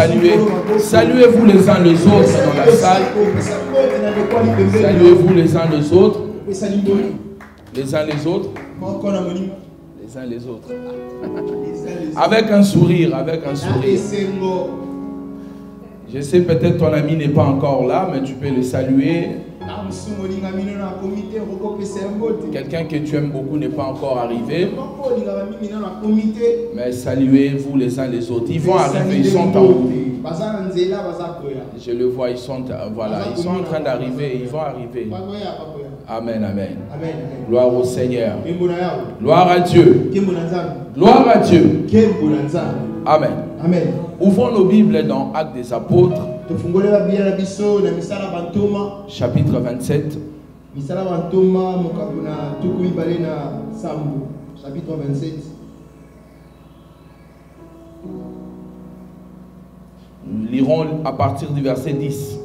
saluer. Saluez-vous les uns les autres dans la salle. Saluez-vous les uns les autres. Les uns les autres. Les uns les autres. Avec un sourire, avec un sourire. Je sais peut-être ton ami n'est pas encore là, mais tu peux le saluer. Quelqu'un que tu aimes beaucoup n'est pas encore arrivé. Mais saluez-vous les uns les autres. Ils vont arriver, ils sont en haut. Je le vois, ils sont, voilà, ils sont en train d'arriver, ils vont arriver. Amen, amen. Gloire au Seigneur. Gloire à Dieu. Gloire à Dieu. Amen. Amen. Ouvrons nos Bibles dans Actes des Apôtres. Chapitre 27. Chapitre 27. Nous lirons à partir du verset 10.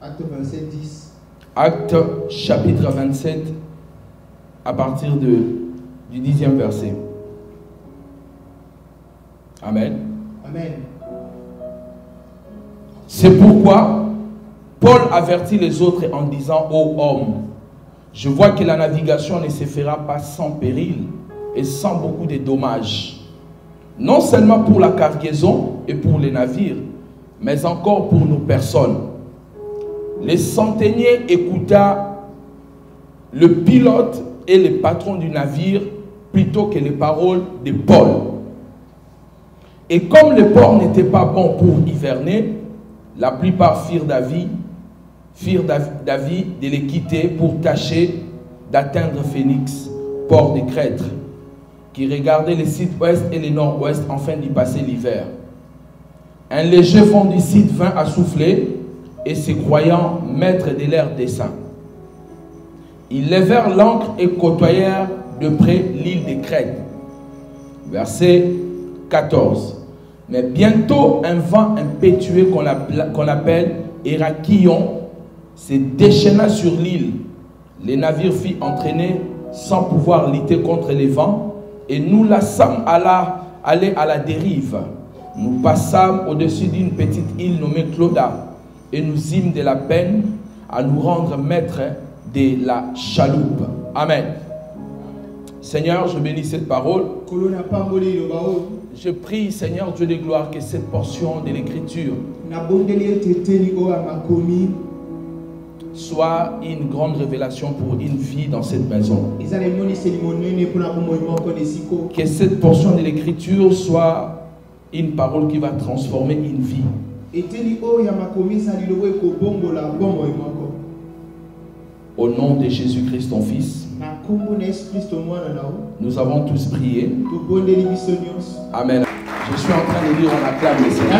Acte 27, 10. Acte chapitre 27 à partir du 10e verset. Amen. Amen. C'est pourquoi Paul avertit les autres en disant: ô homme, je vois que la navigation ne se fera pas sans péril et sans beaucoup de dommages, non seulement pour la cargaison et pour les navires, mais encore pour nos personnes. Les centeniers écouta le pilote et le patron du navire plutôt que les paroles de Paul. Et comme le port n'était pas bon pour hiverner, la plupart firent d'avis de les quitter pour tâcher d'atteindre Phénix, port de Crète, qui regardait le sud-ouest et le nord-ouest afin d'y passer l'hiver. Un léger vent du sud vint à souffler, et se croyant maîtres de leur dessein, ils levèrent l'ancre et côtoyèrent de près l'île de Crète. Verset 14. Mais bientôt un vent impétueux qu'on appelle Héraklion se déchaîna sur l'île. Les navires furent entraînés sans pouvoir lutter contre les vents, et nous laissâmes aller à la dérive. Nous passâmes au-dessus d'une petite île nommée Clauda, et nous eûmes de la peine à nous rendre maîtres de la chaloupe. Amen. Seigneur, je bénis cette parole. Je prie, Seigneur Dieu de gloire, que cette portion de l'écriture soit une grande révélation pour une vie dans cette maison. Que cette portion de l'écriture soit une parole qui va transformer une vie. Au nom de Jésus-Christ, ton Fils, nous avons tous prié. Amen. Je suis en train de lire, on acclame le Seigneur.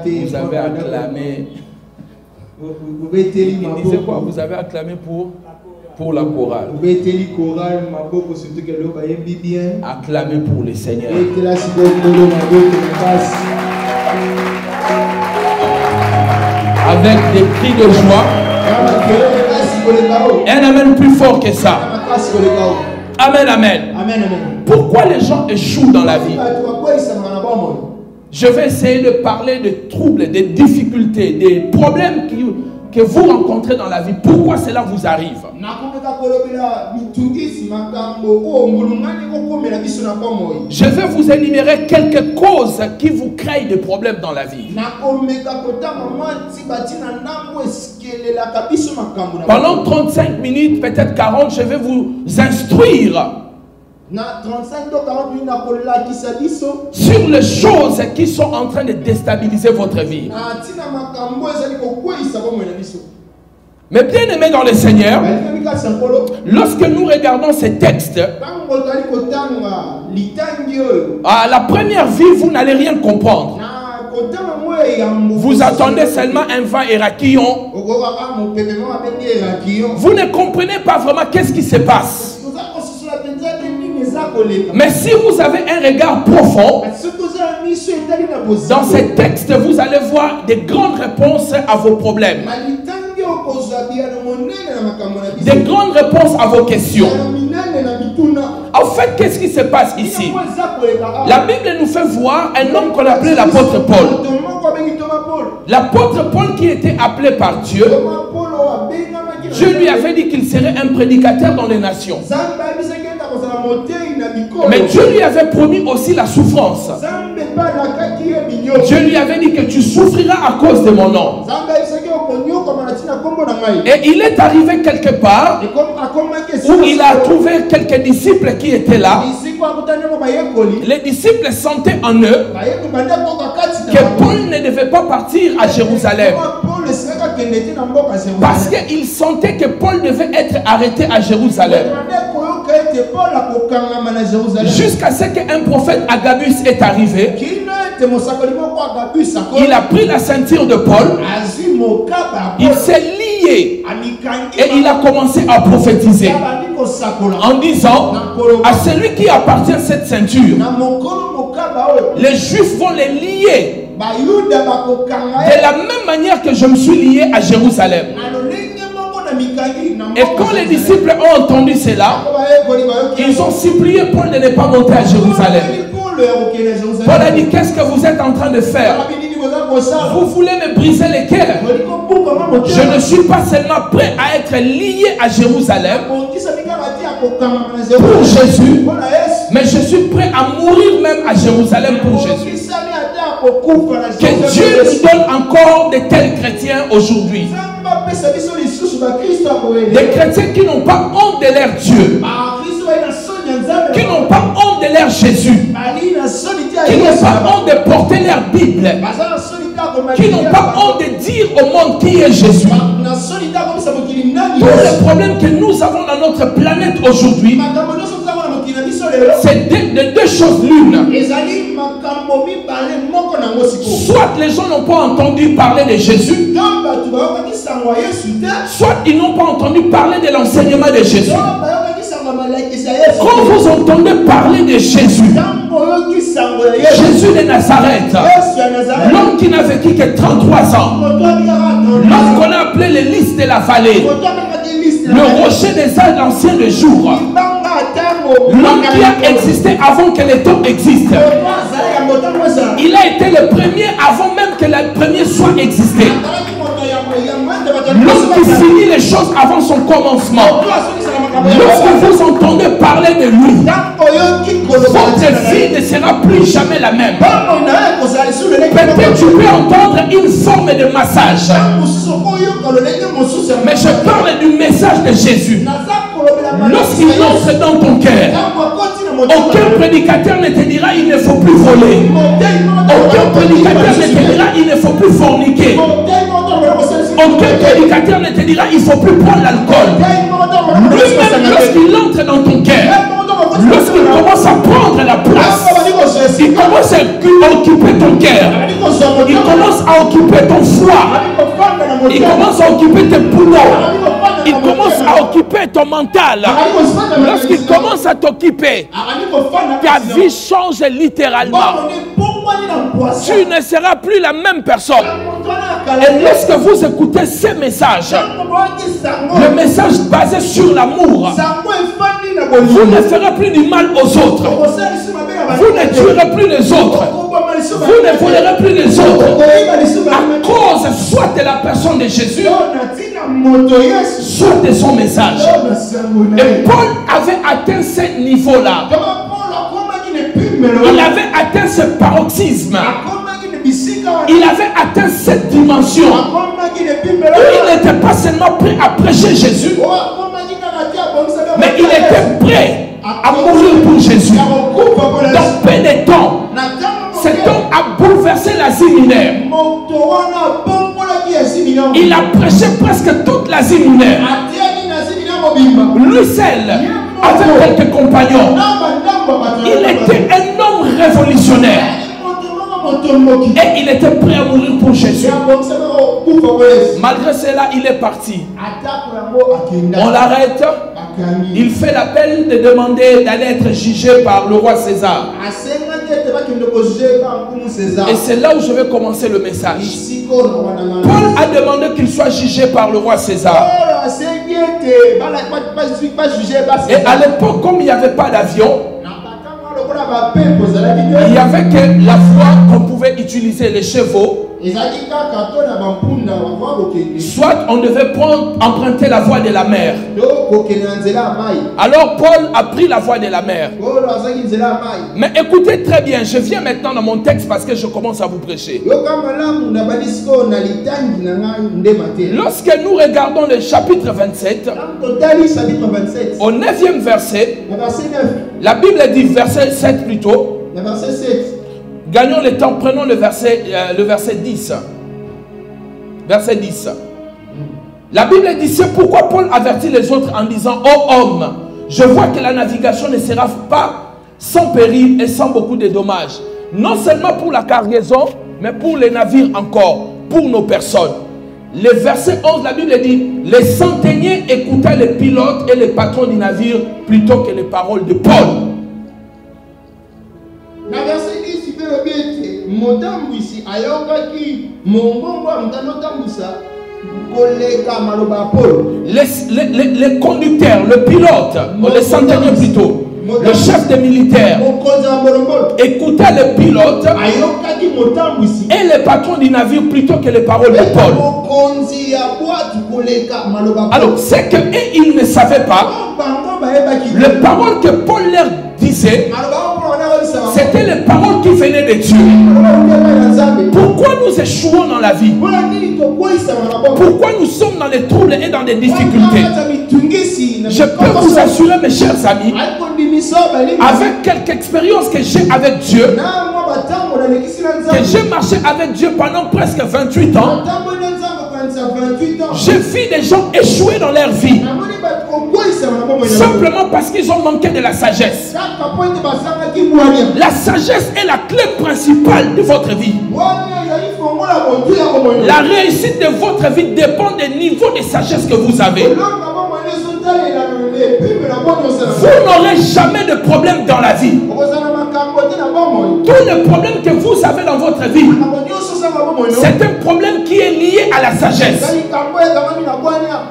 Vous avez acclamé. Il disait quoi? Vous avez acclamé pour la chorale. Acclamez pour le Seigneur. Avec des cris de joie. Un amen plus fort que ça. Amen, amen. Pourquoi les gens échouent dans la vie? Je vais essayer de parler de troubles, des difficultés, des problèmes que vous rencontrez dans la vie. Pourquoi cela vous arrive? Je vais vous énumérer quelques causes qui vous créent des problèmes dans la vie. Pendant 35 minutes, peut-être 40, je vais vous instruire sur les choses qui sont en train de déstabiliser votre vie. Mais bien aimés dans le Seigneur, lorsque nous regardons ces textes, à la première vue, vous n'allez rien comprendre. Vous attendez seulement un vent Héraklion. Vous ne comprenez pas vraiment qu'est-ce qui se passe. Mais si vous avez un regard profond, dans ces textes, vous allez voir des grandes réponses à vos problèmes. Des grandes réponses à vos questions. En fait, qu'est-ce qui se passe ici? La Bible nous fait voir un homme qu'on appelait l'apôtre Paul. L'apôtre Paul qui était appelé par Dieu. Dieu lui avait dit qu'il serait un prédicateur dans les nations. Mais Dieu lui avait promis aussi la souffrance. Dieu lui avait dit que tu souffriras à cause de mon nom. Et il est arrivé quelque part où il a trouvé quelques disciples qui étaient là. Les disciples sentaient en eux que Paul ne devait pas partir à Jérusalem. Parce qu'ils sentaient que Paul devait être arrêté à Jérusalem. Jusqu'à ce qu'un prophète Agabus est arrivé. Il a pris la ceinture de Paul. Il s'est lié. Et il a commencé à prophétiser. En disant à celui qui appartient à cette ceinture, les Juifs vont les lier. De la même manière que je me suis lié à Jérusalem. Et quand les disciples ont entendu cela, ils ont supplié Paul de ne pas monter à Jérusalem. Paul a dit, qu'est-ce que vous êtes en train de faire? Vous voulez me briser les cœurs? Je ne suis pas seulement prêt à être lié à Jérusalem pour Jésus, mais je suis prêt à mourir même à Jérusalem pour Jésus. Que Dieu nous donne encore de tels chrétiens aujourd'hui. Des chrétiens qui n'ont pas honte de leur Dieu, qui n'ont pas honte de leur Jésus, qui n'ont pas honte de porter leur Bible, qui n'ont pas honte de dire au monde qui est Jésus. Tous les problèmes que nous avons dans notre planète aujourd'hui, c'est de deux choses l'une. Soit les gens n'ont pas entendu parler de Jésus, soit ils n'ont pas entendu parler de l'enseignement de Jésus. Quand vous entendez parler de Jésus, Jésus de Nazareth, l'homme qui n'a vécu que 33 ans, l'homme qu'on a appelé les lys de la vallée, le rocher des âges anciens de jour, l'homme qui a existé avant que les temps existent, il a été le premier avant même que le premier soit existé. L'homme qui finit les choses avant son commencement. Lorsque vous entendez parler de lui, votre vie ne sera plus jamais la même. Peut-être tu peux entendre une forme de massage, mais je parle du message de Jésus. Lorsqu'il entre dans ton cœur, aucun prédicateur ne te dira il ne faut plus voler. Aucun prédicateur ne te dira il ne faut plus forniquer. Aucun prédicateur ne te dira il ne faut plus prendre l'alcool. Lui-même, lorsqu'il entre dans ton cœur, lorsqu'il commence à prendre la place, il commence à occuper ton cœur, il commence à occuper ton foie, il commence à occuper tes poumons, il commence à occuper ton mental. Lorsqu'il commence à t'occuper, ta vie change littéralement. Tu ne seras plus la même personne. Et lorsque vous écoutez ces messages, le message basé sur l'amour, vous ne ferez plus du mal aux autres. Vous ne tuerez plus les autres. Vous ne volerez plus les autres. À cause soit de la personne de Jésus, soit de son message. Et Paul avait atteint ce niveau-là. Il avait atteint ce paroxysme. Il avait atteint cette dimension où il n'était pas seulement prêt à prêcher Jésus, mais il était prêt à mourir pour Jésus. Dans peu de temps, cet homme a bouleversé l'Asie mineure. Il a prêché presque toute l'Asie mineure. Lui seul, avec quelques compagnons, il était un homme révolutionnaire. Et il était prêt à mourir pour Jésus. Malgré cela, il est parti. On l'arrête. Il fait l'appel de demander d'aller être jugé par le roi César. Et c'est là où je vais commencer le message. Paul a demandé qu'il soit jugé par le roi César. Et à l'époque, comme il n'y avait pas d'avion, il n'y avait que la voie qu'on pouvait utiliser, les chevaux. Soit on devait emprunter la voie de la mer. Alors Paul a pris la voie de la mer. Mais écoutez très bien, je viens maintenant dans mon texte parce que je commence à vous prêcher. Lorsque nous regardons le chapitre 27, au 9e verset, la Bible dit verset 7 plutôt. Gagnons le temps, prenons le verset 10. Verset 10. La Bible dit, c'est pourquoi Paul avertit les autres en disant, ô homme, je vois que la navigation ne sera pas sans péril et sans beaucoup de dommages. Non seulement pour la cargaison, mais pour les navires encore, pour nos personnes. Le verset 11, la Bible dit, les centeniers écoutaient les pilotes et les patrons du navire plutôt que les paroles de Paul. La verset 10, les conducteurs, le pilote, les centeniers plutôt, le chef des militaires écoutait les pilotes et les patrons du navire plutôt que les paroles de Paul. Alors, c'est qu'ils ne savaient pas les paroles que Paul leur disait. C'était les paroles qui venaient de Dieu. Pourquoi nous échouons dans la vie? Pourquoi nous sommes dans les troubles et dans des difficultés? Je peux vous assurer, mes chers amis, avec quelques expériences que j'ai avec Dieu, que j'ai marché avec Dieu pendant presque 28 ans, j'ai vu des gens échouer dans leur vie simplement parce qu'ils ont manqué de la sagesse. La sagesse est la clé principale de votre vie. La réussite de votre vie dépend du niveau de sagesse que vous avez. Vous n'aurez jamais de problème dans la vie. Tous les problèmes que vous avez dans votre vie, c'est un problème qui est lié à la sagesse.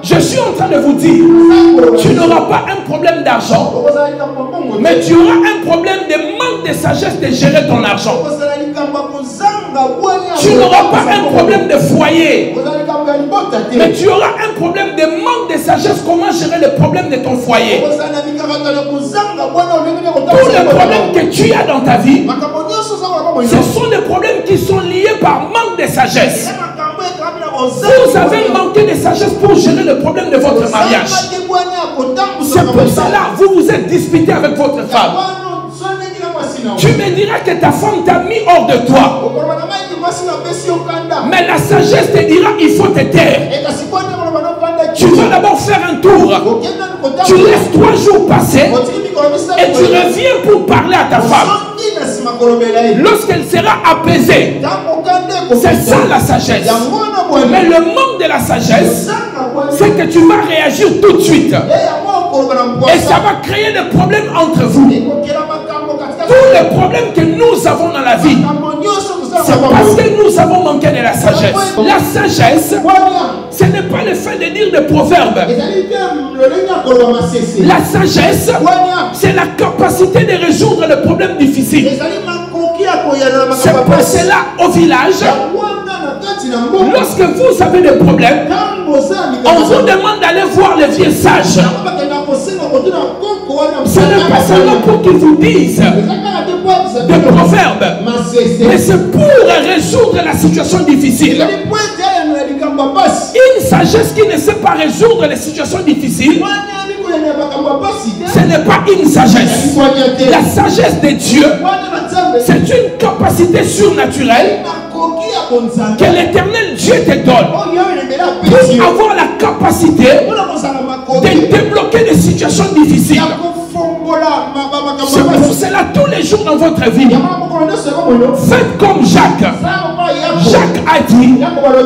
Je suis en train de vous dire, tu n'auras pas un problème d'argent, mais tu auras un problème de manque de sagesse de gérer ton argent. Tu n'auras pas un problème de foyer, mais tu auras un problème de manque de sagesse. Comment gérer le problème de ton foyer? Tous les problèmes que tu as dans ta vie, ce sont des problèmes qui sont liés par manque de sagesse. Vous avez manqué de sagesse pour gérer le problème de votre mariage. C'est pour cela que vous vous êtes disputé avec votre femme. Tu me diras que ta femme t'a mis hors de toi. Mais la sagesse te dira il faut te taire. Tu vas d'abord faire un tour. Tu laisses 3 jours passer et tu reviens pour parler à ta femme. Lorsqu'elle sera apaisée, c'est ça la sagesse. Mais le manque de la sagesse, c'est que tu vas réagir tout de suite. Et ça va créer des problèmes entre vous. Tous les problèmes que nous avons dans la vie, c'est parce que nous avons manqué de la sagesse. La sagesse, ce n'est pas le fait de dire des proverbes. La sagesse, c'est la capacité de résoudre les problèmes difficiles. C'est pour cela au village, lorsque vous avez des problèmes, on vous demande d'aller voir les vieux sages. Ce n'est pas seulement pour qu'ils vous disent des proverbes, mais c'est pour résoudre la situation difficile. Une sagesse qui ne sait pas résoudre les situations difficiles, ce n'est pas une sagesse. La sagesse de Dieu, c'est une capacité surnaturelle que l'Éternel Dieu te donne pour avoir la capacité de débloquer des situations difficiles. C'est pour cela tous les jours dans votre vie, faites comme Jacques. Jacques a dit,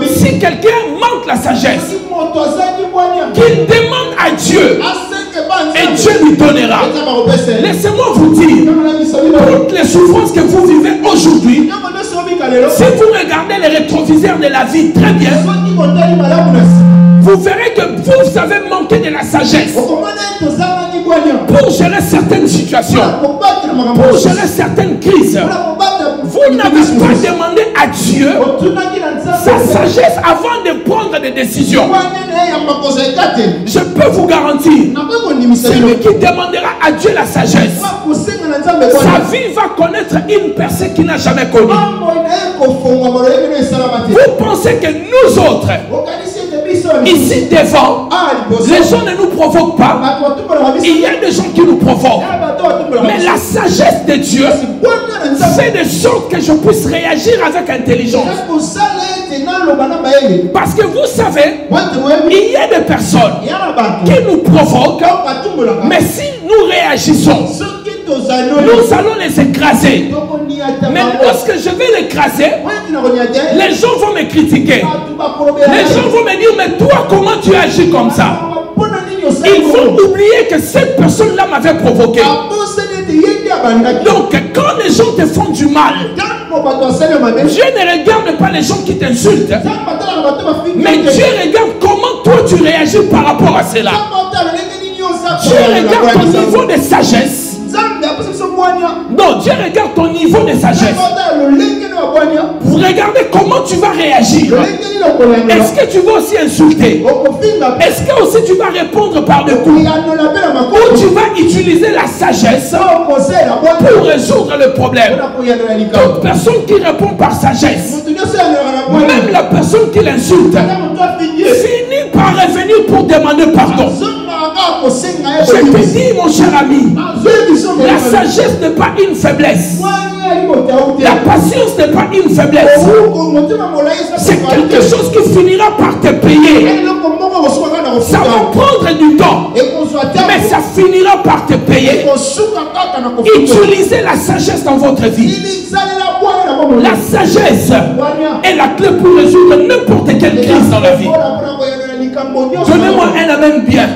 si quelqu'un manque la sagesse, qu'il demande à Dieu et Dieu lui donnera. Laissez-moi vous dire, toutes les souffrances que vous vivez aujourd'hui, si vous regardez les rétroviseurs de la vie très bien, vous verrez que vous avez manqué de la sagesse pour gérer certaines situations, pour gérer certaines crises. Vous n'avez pas demandé à Dieu sa sagesse avant de prendre des décisions. Je peux vous garantir, celui qui demandera à Dieu la sagesse, sa vie va connaître une personne qui n'a jamais connu. Vous pensez que nous autres, ici devant, les gens ne nous provoquent pas. Il y a des gens qui nous provoquent. Mais la sagesse de Dieu fait de sorte que je puisse réagir avec intelligence. Parce que vous savez, il y a des personnes qui nous provoquent, mais si nous réagissons, nous allons les écraser. Mais lorsque je vais l'écraser, les gens vont me critiquer. Les gens vont me dire, mais toi, comment tu agis comme ça? Ils vont oublier que cette personne-là m'avait provoqué. Donc, quand les gens te font du mal, Dieu ne regarde pas les gens qui t'insultent, mais Dieu regarde comment toi tu réagis par rapport à cela. Dieu regarde ton niveau de sagesse. Non, Dieu regarde ton niveau de sagesse. Vous regardez comment tu vas réagir. Est-ce que tu vas aussi insulter? Est-ce que aussi tu vas répondre par des coups? Ou tu vas utiliser la sagesse pour résoudre le problème? Toute personne qui répond par sagesse, même la personne qui l'insulte, finit par revenir pour demander pardon. Je te dis, mon cher ami, la sagesse n'est pas une faiblesse. La patience n'est pas une faiblesse. C'est quelque chose qui finira par te payer. Ça va prendre du temps, mais ça finira par te payer. Utilisez la sagesse dans votre vie. La sagesse est la clé pour résoudre n'importe quelle crise dans la vie. Donnez-moi un amen bien.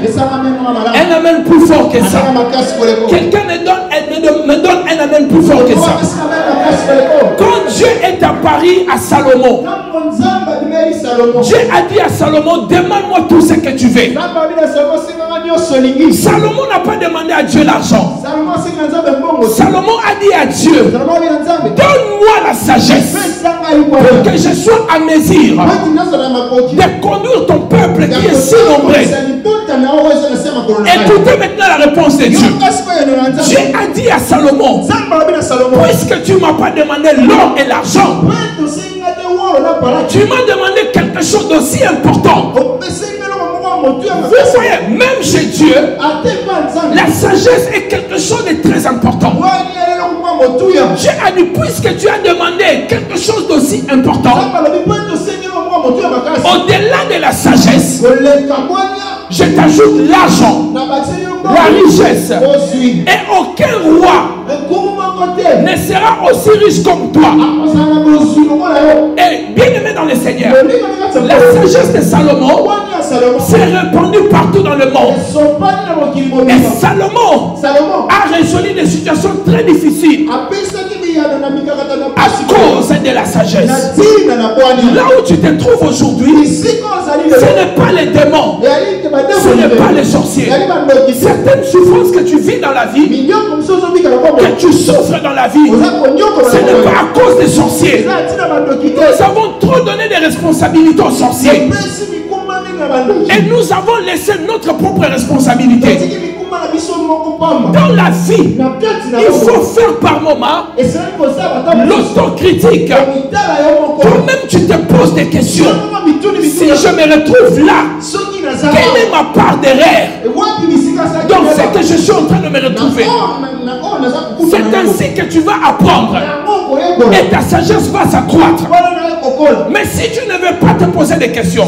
Un amen plus fort que ça. Quelqu'un me donne un amen plus fort que ça. Quand Dieu est apparu à Salomon, Dieu a dit à Salomon, demande-moi tout ce que tu veux. Salomon n'a pas demandé à Dieu l'argent. Salomon a dit à Dieu, donne-moi la sagesse pour que je sois à mesure de conduire ton peuple qui est si nombreux. Écoutez maintenant la réponse de Dieu. Dieu a dit à Salomon, puisque tu ne m'as pas demandé l'or et l'argent, tu m'as demandé quelque chose d'aussi important. Vous voyez, même chez Dieu, la sagesse est quelque chose de très important. Dieu a dit, puisque tu as demandé quelque chose d'aussi important, au-delà de la sagesse, je t'ajoute l'argent, la richesse, et aucun roi ne sera aussi riche comme toi. Et bien aimé dans le Seigneur, la sagesse de Salomon s'est répandue partout dans le monde. Et Salomon a résolu des situations très difficiles à cause de la sagesse. Là où tu te trouves aujourd'hui, ce n'est pas les démons, ce n'est pas les sorciers. Certaines souffrances que tu vis dans la vie, que tu souffres dans la vie, ce n'est pas à cause des sorciers. Nous avons trop donné des responsabilités aux sorciers. Et nous avons laissé notre propre responsabilité. Dans la vie, il faut faire par moment l'autocritique. Toi-même, tu te poses des questions. Si je me retrouve là, quelle est ma part d'erreur dans ce que je suis en train de me retrouver? C'est ainsi que tu vas apprendre et ta sagesse va s'accroître. Mais si tu ne veux pas te poser des questions,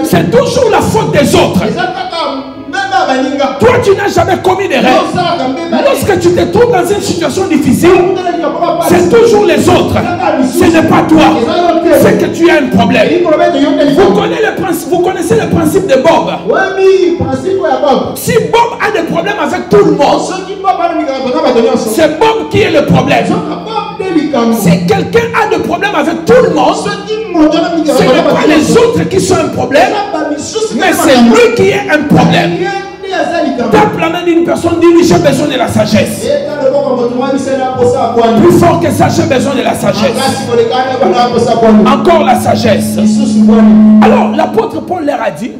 c'est toujours la faute des autres. Toi, tu n'as jamais commis d'erreur. Lorsque tu te trouves dans une situation difficile, c'est toujours les autres. Ce n'est pas toi. C'est que tu as un problème. Vous connaissez le principe de Bob. Si Bob a des problèmes avec tout le monde, c'est Bob qui est le problème. Si quelqu'un a des problèmes avec tout le monde, ce n'est pas les autres qui sont un problème, mais c'est lui qui est un problème. Tape la main d'une personne, dis-lui j'ai besoin de la sagesse. Plus fort que ça, j'ai besoin de la sagesse. Encore la sagesse. Alors l'apôtre Paul leur a dit,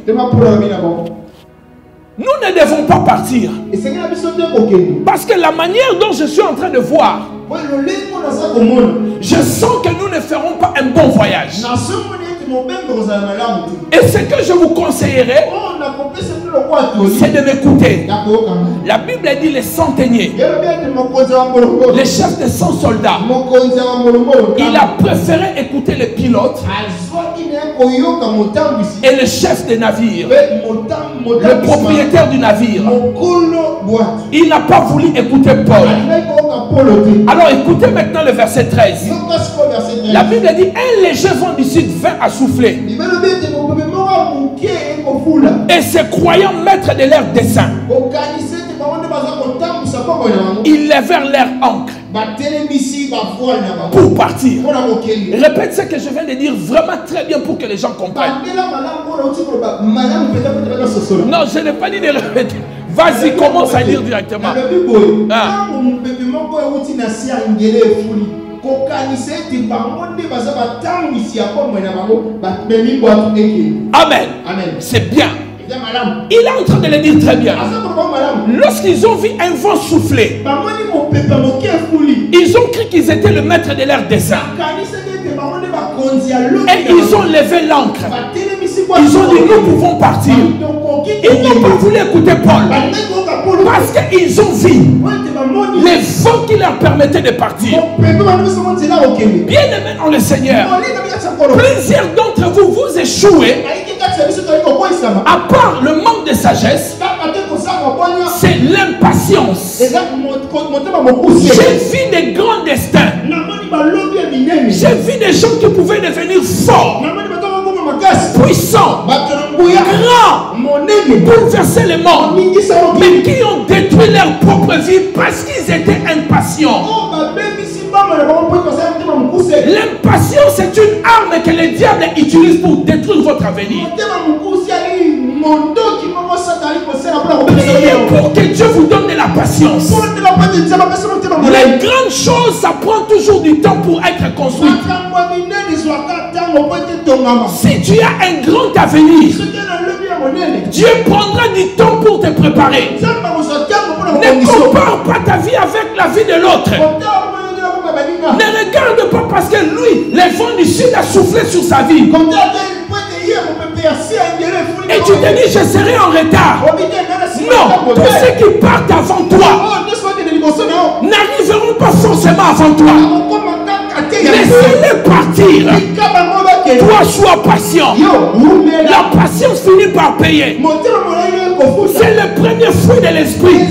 nous ne devons pas partir. Parce que la manière dont je suis en train de voir, je sens que nous ne ferons pas un bon voyage. Et ce que je vous conseillerais, c'est de m'écouter. La Bible dit les centeniers, les chefs de 100 soldats. Il a préféré écouter les pilotes et le chef des navires, le propriétaire du navire. Il n'a pas voulu écouter Paul. Alors écoutez maintenant le verset 13. La Bible dit un léger vent du sud vint à souffler. Et ces croyants maîtres de leur dessein, ils levèrent leur ancre pour partir. Répète ce que je viens de dire vraiment très bien pour que les gens comprennent. Non, je n'ai pas dit de répéter. Vas-y, commence à dire directement. Ah. Amen. C'est bien. Il est en train de le dire très bien. Lorsqu'ils ont vu un vent souffler, ils ont cru qu'ils étaient le maître de leur dessein. Et ils ont levé l'ancre. Ils ont dit nous pouvons partir. Ils n'ont pas voulu écouter Paul. Parce qu'ils ont vu les vents qui leur permettaient de partir. Bien aimés dans le Seigneur, plusieurs d'entre vous, vous échouez. À part le manque de sagesse, c'est l'impatience. J'ai vu des grands destins. J'ai vu des gens qui pouvaient devenir forts, puissants, grands, bouleverser le monde, mais qui ont détruit leur propre vie parce qu'ils étaient impatients. L'impatience est une arme que le diable utilise pour détruire votre avenir. Priez pour que Dieu vous donne de la patience. Les grandes choses, ça prend toujours du temps pour être construit. Si tu as un grand avenir, Dieu prendra du temps pour te préparer. Ne compare pas ta vie avec la vie de l'autre. Ne regarde pas parce que lui, le vent du sud a soufflé sur sa vie. Et tu te dis, je serai en retard. Non, tous ceux qui partent avant toi n'arriveront pas forcément avant toi. Laissez-les partir. Toi, sois patient. La patience finit par payer. C'est le premier fruit de l'esprit.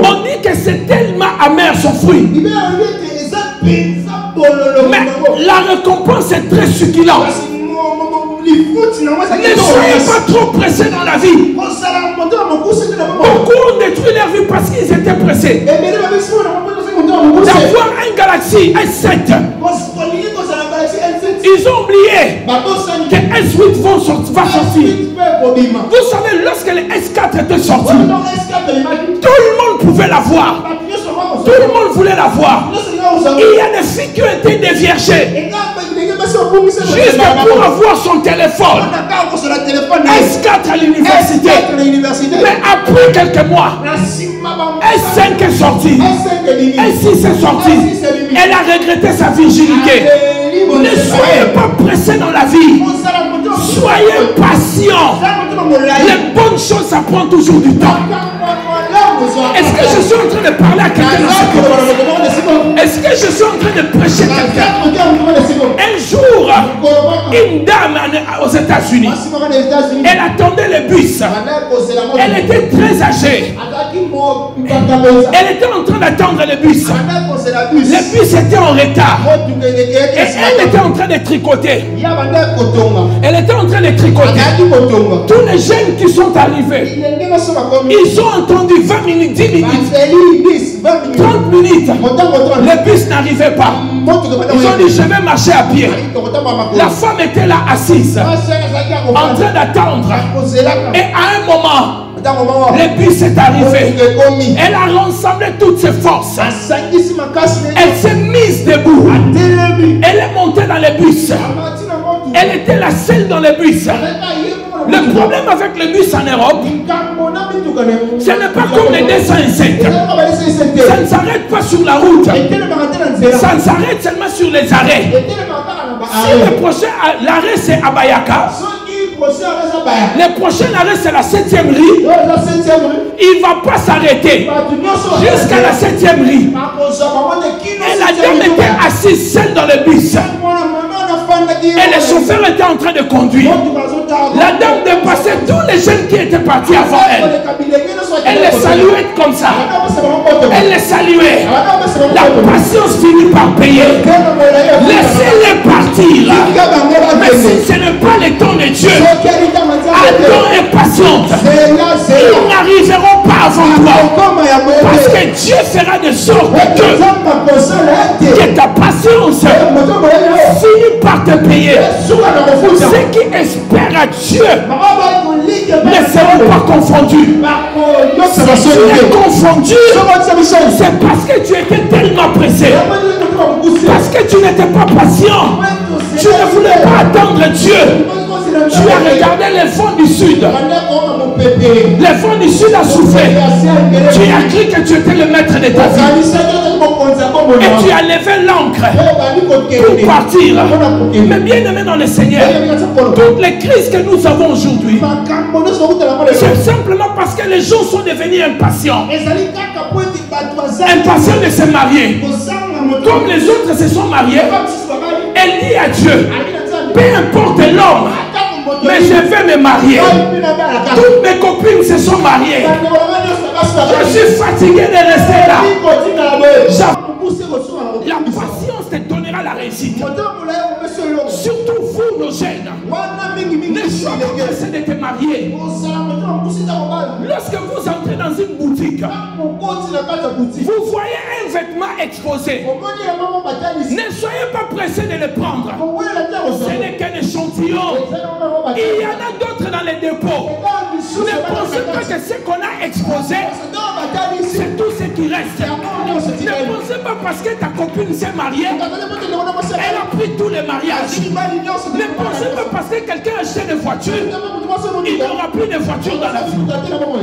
On dit que c'est tellement amer son fruit. Mais la récompense est très succulente. Ne soyez pas trop pressés dans la vie. Beaucoup ont détruit leur vie parce qu'ils étaient pressés d'avoir un Galaxy S7. Ils ont oublié que S8 va sortir. Vous savez, lorsque le S4 était sorti, tout le monde pouvait l'avoir. Tout le monde voulait l'avoir. Il y a des filles qui ont été déviergées juste pour avoir son téléphone. S4 à l'université. Mais après quelques mois, S5 est sorti. S6 est sorti. Elle a regretté sa virginité. Ne soyez pas pressés dans la vie. Soyez patients. Les bonnes choses, ça prend toujours du temps. Est-ce que je suis en train de parler à quelqu'un dans ce moment? Est-ce que je suis en train de prêcher quelqu'un? Un jour, Une dame aux États-Unis, elle attendait le bus. Elle était très âgée. Elle était en train d'attendre le bus. Le bus était en retard. Et elle était en train de tricoter. Elle était en train de tricoter. Tous les jeunes qui sont arrivés, ils ont entendu 20 minutes, 10 minutes, 30 minutes. Le bus n'arrivait pas. Ils ont dit je vais marcher à pied. La femme était là assise, en train d'attendre. Et à un moment, le bus est arrivé. Elle a rassemblé toutes ses forces. Elle s'est mise debout. Elle est montée dans le bus. Elle était la seule dans le bus. Le problème avec le bus en Europe, ce n'est pas comme les 207. Ça ne s'arrête pas sur la route. Ça ne s'arrête seulement sur les arrêts. Si le prochain l'arrêt c'est à Bayaka, le prochain arrêt c'est la 7e rue, il ne va pas s'arrêter jusqu'à la 7e rue. Et la dame était assise seule dans le bus. Et le chauffeur était en train de conduire. La dame dépassait tous les jeunes qui étaient partis avant elle. Elle les saluait comme ça. Elle les saluait. La patience finit par payer. Laissez-les partir. Mais si ce n'est pas le temps de Dieu, attends et patiente. Ils n'arriveront pas avant toi. Parce que Dieu fera de sorte que ta patience finit par te payer. Ceux qui espèrent à Dieu ne seront pas confondus. Si tu es confondu, c'est parce que tu étais tellement pressé. Parce que tu n'étais pas patient. Tu ne voulais pas attendre Dieu. Tu as regardé les vents du sud. Les vents du sud a soufflé. Tu as cru que tu étais le maître de ta vie. Et tu as levé l'ancre pour partir. Mais bien aimé dans le Seigneur, toutes les crises que nous avons aujourd'hui, c'est simplement parce que les gens sont devenus impatients. Impatients de se marier. Comme les autres se sont mariés, elle dit à Dieu, peu importe l'homme, mais je vais me marier. Toutes mes copines se sont mariées. Je suis fatigué de rester là. La patience te donnera la réussite. Surtout vous, nos jeunes. Ne soyez pas pressés de te marier. Lorsque vous entrez dans une boutique, vous voyez un vêtement exposé. Ne soyez pas pressés de le prendre. Ce n'est qu'un échantillon. Il y en a d'autres dans les dépôts. Ne pensez pas que ce qu'on a exposé, c'est tout ce qui reste. Ne pensez pas parce que ta copine s'est mariée, elle a pris tous les mariages. Ne pensez pas parce que quelqu'un a acheté des voitures, il n'aura plus de voitures dans la vie.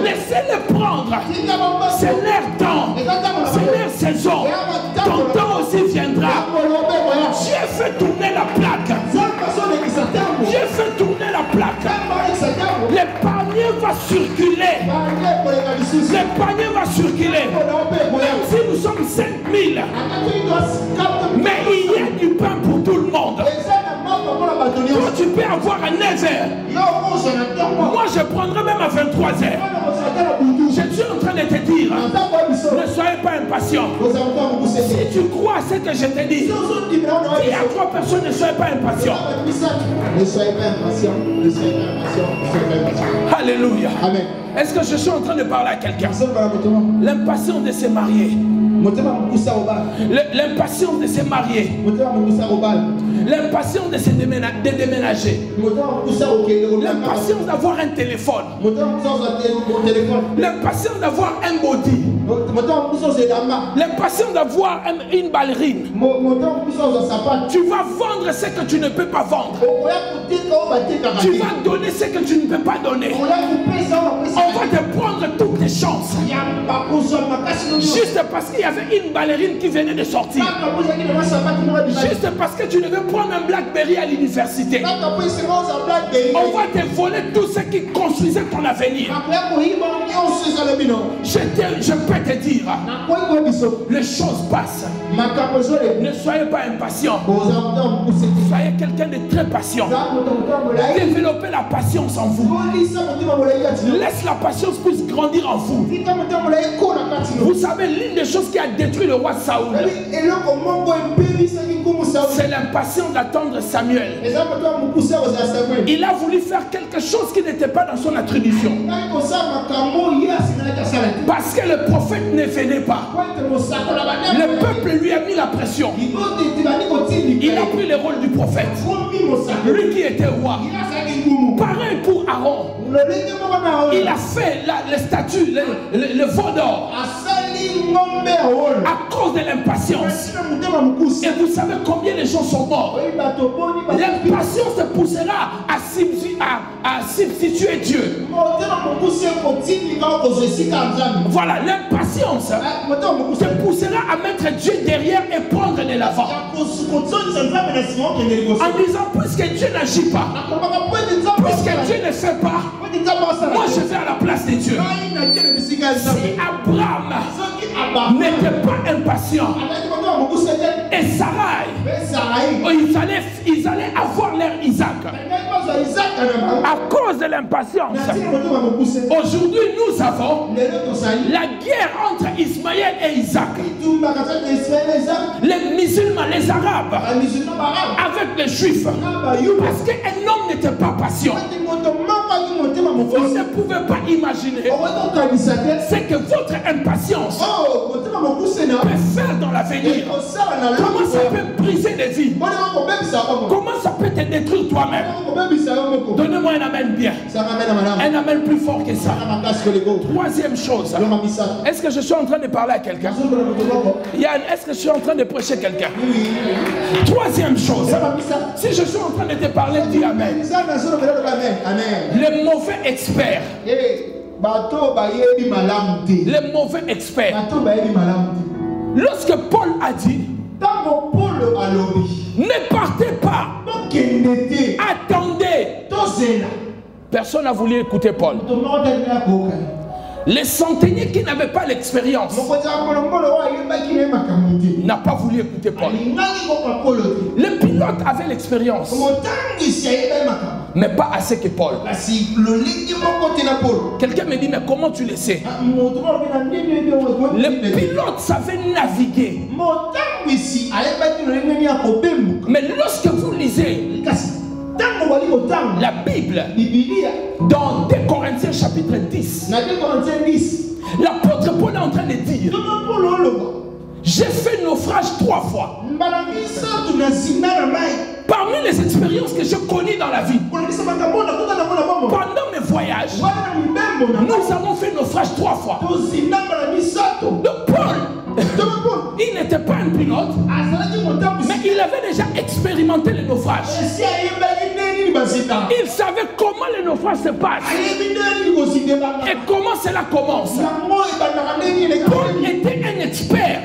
Laissez-les prendre. C'est leur temps. C'est leur saison. Ton temps aussi viendra. Dieu fait tourner la plaque. Dieu fait tourner la plaque. Le panier va circuler. Le panier va circuler. Même si nous sommes 5000, mais il y a du pain pour tout le monde. Toi, tu peux avoir à 9h. Moi, je prendrai même à 23h. Je suis en train de te dire, ne soyez pas impatient. Si tu crois à ce que je te dis, dis à 3 personnes, ne soyez pas impatient. Ne soyez pas impatient. Ne soyez pas impatient. Ne soyez pas impatient. Alléluia. Amen. Est-ce que je suis en train de parler à quelqu'un? L'impatience de se marier. L'impatience de se marier. L'impatience de se déménager. L'impatience d'avoir un téléphone. L'impatience d'avoir un body. L'impatience d'avoir une ballerine. Tu vas vendre ce que tu ne peux pas vendre. Tu vas donner ce que tu ne peux pas donner. On va te prendre toutes tes chances. Juste Juste parce qu'il y avait une ballerine qui venait de sortir. Juste parce que tu devais prendre un Blackberry à l'université. On va te voler tout ce qui construisait ton avenir. Je peux te dire, les choses passent. Ne soyez pas impatient. Soyez quelqu'un de très patient. Développez la patience en vous. Laisse la patience puisse grandir en vous. Vous savez, l'une des choses qui a détruit le roi Saoul, c'est l'impatience d'attendre Samuel. Il a voulu faire quelque chose qui n'était pas dans son attribution. Parce que le prophète ne venait pas. Le peuple lui a mis la pression. Il a pris le rôle du prophète. Lui qui était roi. Pareil pour Aaron. Il a fait les statues, le veau d'or. À cause de l'impatience. Et vous savez combien les gens sont morts. L'impatience te poussera à substituer Dieu. Voilà, l'impatience te poussera à mettre Dieu derrière et prendre de l'avant. En disant, puisque Dieu n'agit pas, puisque Dieu ne fait pas, moi je vais à la place de Dieu. Si Abraham n'était pas impatient, et Sarai, ils allaient avoir leur Isaac. À cause de l'impatience, aujourd'hui nous avons la guerre entre Ismaël et Isaac. Les musulmans, les arabes, avec les juifs, parce qu'un homme n'était pas patient. Vous ne pouvez pas imaginer ce que votre impatience peut faire dans l'avenir. Comment ça peut briser des vies? Comment ça peut te détruire toi-même? Donnez-moi un amen bien. Un amen plus fort que ça. Troisième chose. Est-ce que je suis en train de parler à quelqu'un? Yann, est-ce que je suis en train de prêcher quelqu'un? Troisième chose. Si je suis en train de te parler, dis amen. Les mauvais experts. Les mauvais experts. Lorsque Paul a dit, ne partez pas, attendez. Personne n'a voulu écouter Paul. Les centeniers qui n'avaient pas l'expérience n'a pas voulu écouter Paul. Les pilotes avaient l'expérience, mais pas assez que Paul. Quelqu'un me dit, mais comment tu le sais? Les pilotes savaient naviguer. Mais lorsque vous lisez la Bible, dans 2 Corinthiens chapitre 10, l'apôtre Paul est en train de dire, j'ai fait naufrage 3 fois. Parmi les expériences que j'ai connues dans la vie, pendant mes voyages, nous avons fait naufrage 3 fois. Donc Paul, il n'était pas un pilote, mais il avait déjà expérimenté le naufrage. Il savait comment le naufrage se passe et comment cela commence. Paul était un expert.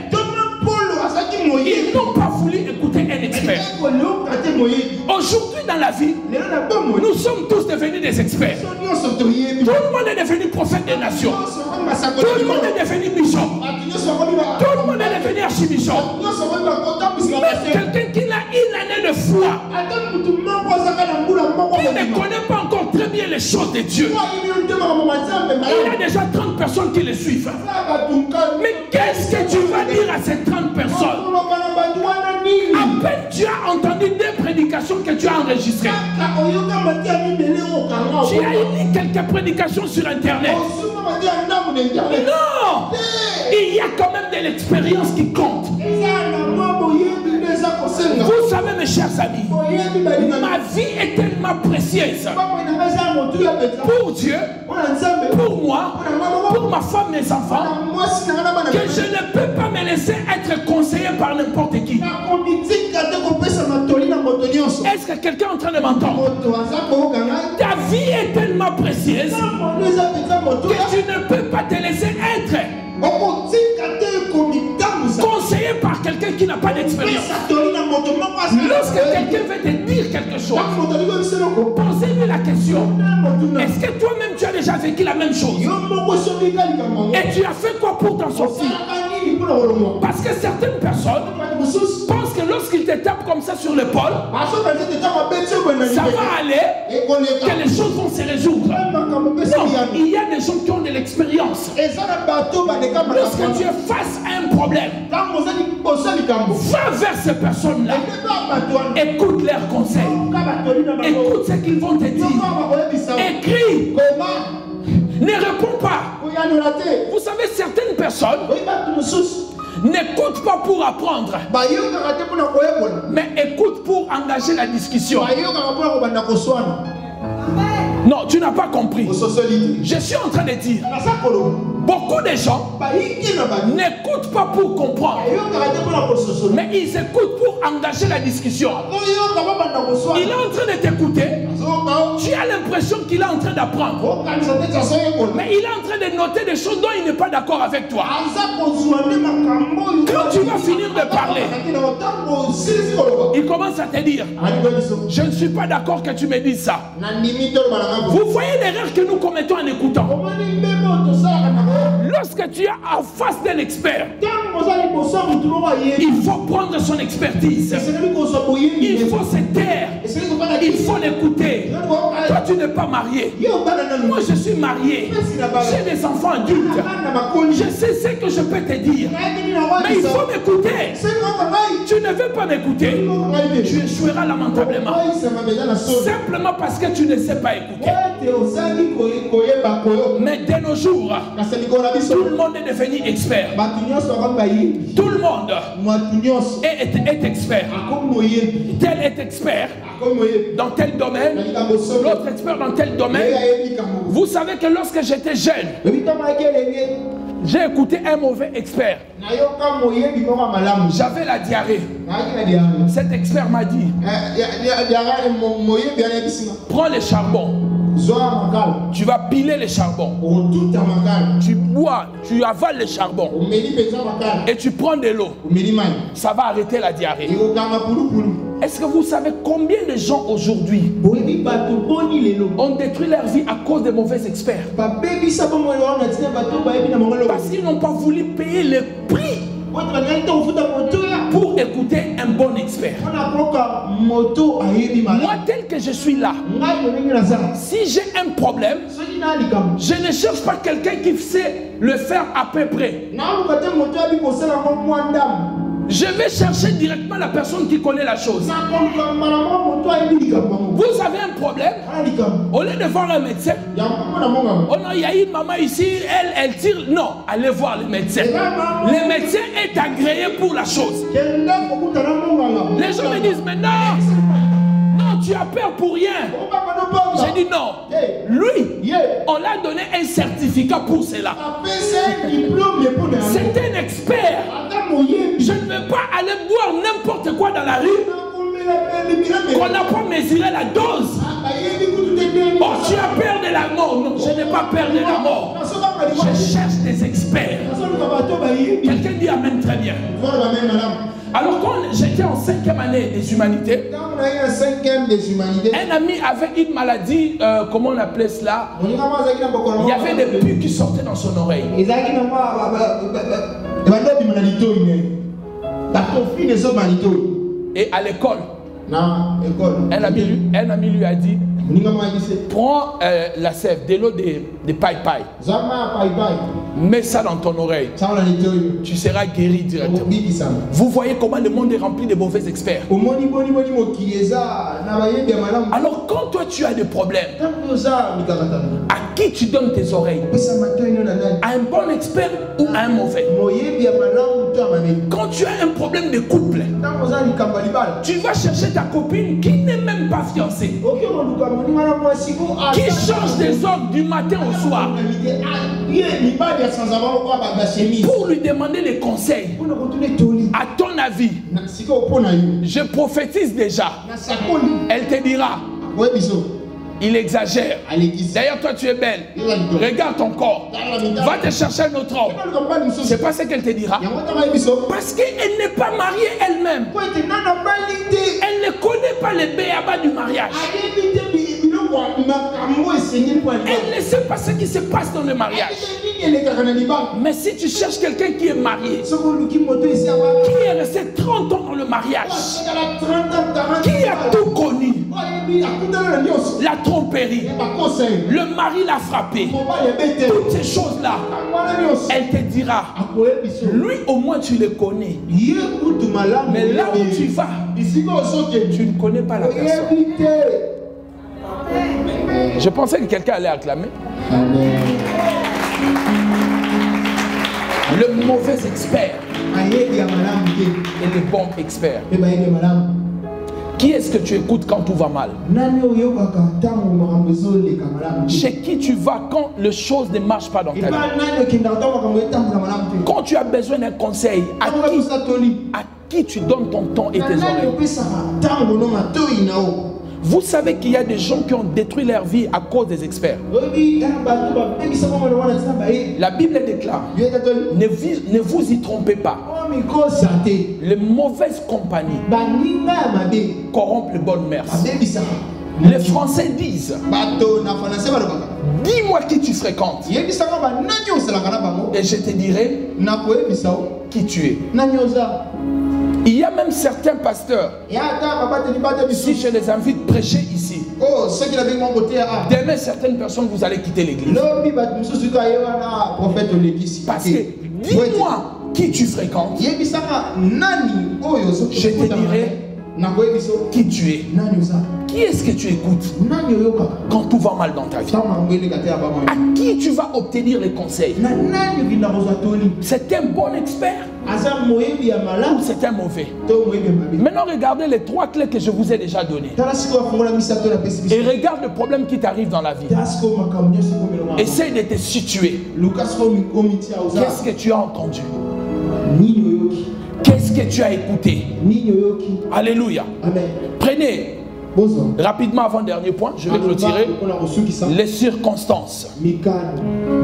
Ils n'ont pas voulu écouter un expert. Aujourd'hui dans la vie, nous sommes tous devenus des experts. Tout le monde est devenu prophète des nations. Tout le monde est devenu bishop. Tout le monde est devenu archibishop. Mais quelqu'un qui a une année de foi, qui ne connaît pas encore très bien les choses de Dieu, il a déjà 30 personnes qui le suivent. Mais qu'est-ce que tu vas dire à ces 30 personnes? À peine tu as entendu des prédications que tu as enregistrées. Tu as émis quelques prédications sur internet. Non! Il y a quand même de l'expérience qui compte. Vous savez mes chers amis, ma vie est tellement précieuse pour Dieu, pour moi, pour ma femme, mes enfants, que je ne peux pas me laisser être conseillé par n'importe qui. Est-ce que quelqu'un est en train de m'entendre? Ta vie est tellement précieuse que tu ne peux pas te laisser être l'expérience. Lorsque quelqu'un veut te dire quelque chose, posez-lui la question. Est-ce que toi-même tu as déjà vécu la même chose? Et tu as fait quoi pour t'en sortir? Parce que certaines personnes pensent que lorsqu'ils te tapent comme ça sur l'épaule, ça va aller, que les choses vont se résoudre. Non, il y a des gens qui ont de l'expérience. Lorsque tu es face à un problème, va vers ces personnes-là. Écoute leurs conseils. Écoute ce qu'ils vont te dire. Écris. Ne réponds pas. Vous savez, certaines personnes n'écoutent pas pour apprendre, mais écoutent pour engager la discussion. Non, tu n'as pas compris. Je suis en train de dire, beaucoup de gens n'écoutent pas pour comprendre, mais ils écoutent pour engager la discussion. Il est en train de t'écouter. Tu as l'impression qu'il est en train d'apprendre, mais il est en train de noter des choses dont il n'est pas d'accord avec toi. Quand tu vas finir de parler, il commence à te dire, je ne suis pas d'accord que tu me dises ça. Vous voyez l'erreur que nous commettons en écoutant. Lorsque tu es en face d'un expert, il faut prendre son expertise. Il faut se taire. Il faut l'écouter. Toi, tu n'es pas marié. Moi, je suis marié. J'ai des enfants adultes. Je sais ce que je peux te dire. Mais il faut m'écouter. Tu ne veux pas m'écouter, tu échoueras lamentablement. Simplement parce que tu ne sais pas écouter. Mais dès nos jours, tout le monde est devenu expert. Tout le monde est expert. Tel est expert dans tel domaine, l'autre expert dans tel domaine. Vous savez que lorsque j'étais jeune, j'ai écouté un mauvais expert. J'avais la diarrhée. Cet expert m'a dit, prends les charbons. Tu vas piler les charbons. Tu bois, tu avales les charbons. Et tu prends de l'eau. Ça va arrêter la diarrhée. Est-ce que vous savez combien de gens aujourd'hui ont détruit leur vie à cause des mauvais experts? Parce qu'ils n'ont pas voulu payer le prix pour écouter un bon expert. Moi, tel que je suis là, si j'ai un problème, je ne cherche pas quelqu'un qui sait le faire à peu près. Je vais chercher directement la personne qui connaît la chose. Vous avez un problème, au lieu de voir un médecin, oh non, il y a une maman ici, elle tire. Non, allez voir le médecin. Le médecin est agréé pour la chose. Les gens me disent, mais non, tu as peur pour rien. J'ai dit non. Lui, on l'a donné un certificat pour cela. C'est un expert. Je ne veux pas aller boire n'importe quoi dans la rue qu'on n'a pas mesuré la dose. Oh, tu as peur de la mort. Non, je n'ai pas peur de la mort. Je cherche des experts. Quelqu'un dit amen très bien. Alors quand j'étais en 5e année des humanités, un ami avait une maladie, comment on appelait cela? Il y avait des pus qui sortaient dans son oreille. Et à l'école, un ami lui a dit, prends la sève, de l'eau de paille-paille. Mets ça dans ton oreille. Tu seras guéri directement. Vous voyez comment le monde est rempli de mauvais experts. Alors quand toi tu as des problèmes, à qui tu donnes tes oreilles? À un bon expert ou à un mauvais? Quand tu as un problème de couple, tu vas chercher ta copine qui n'est même pas fiancée, qui change des ordres du matin au soir, pour lui demander les conseils. À ton avis, je prophétise déjà, elle te dira, Il exagère. D'ailleurs, toi, tu es belle. Regarde ton corps. Va te chercher un autre homme. C'est pas ce qu'elle te dira. Parce qu'elle n'est pas mariée elle-même. Elle ne connaît pas les béabas du mariage. Elle ne sait pas ce qui se passe dans le mariage. Mais si tu cherches quelqu'un qui est marié, qui est resté 30 ans dans le mariage, qui a tout connu, la tromperie, le mari l'a frappé, toutes ces choses-là, elle te dira, lui au moins tu le connais. Mais là où tu vas, tu ne connais pas la personne. Je pensais que quelqu'un allait acclamer. Le mauvais expert et le bon expert. Qui est-ce que tu écoutes quand tout va mal? Chez qui tu vas quand les choses ne marchent pas dans ta vie? Quand tu as besoin d'un conseil, à qui tu donnes ton temps et tes oreilles? Vous savez qu'il y a des gens qui ont détruit leur vie à cause des experts. La Bible déclare, ne vous y trompez pas. Les mauvaises compagnies corrompent les bonnes mœurs. Les Français disent, dis-moi qui tu fréquentes et je te dirai qui tu es. Il y a même certains pasteurs, si je les invite à prêcher ici, demain certaines personnes vous allez quitter l'église. Parce que dis-moi qui tu fréquentes, je te dirai qui tu es. Qui est-ce que tu écoutes quand tout va mal dans ta vie? À qui tu vas obtenir les conseils? C'est un bon expert ou c'est un mauvais? Maintenant regardez les 3 clés que je vous ai déjà données. Et regarde le problème qui t'arrive dans la vie. Essaye de te situer. Qu'est-ce que tu as entendu? Qu'est-ce que tu as écouté? Alléluia. Prenez rapidement avant dernier point, je vais clôturer, les circonstances.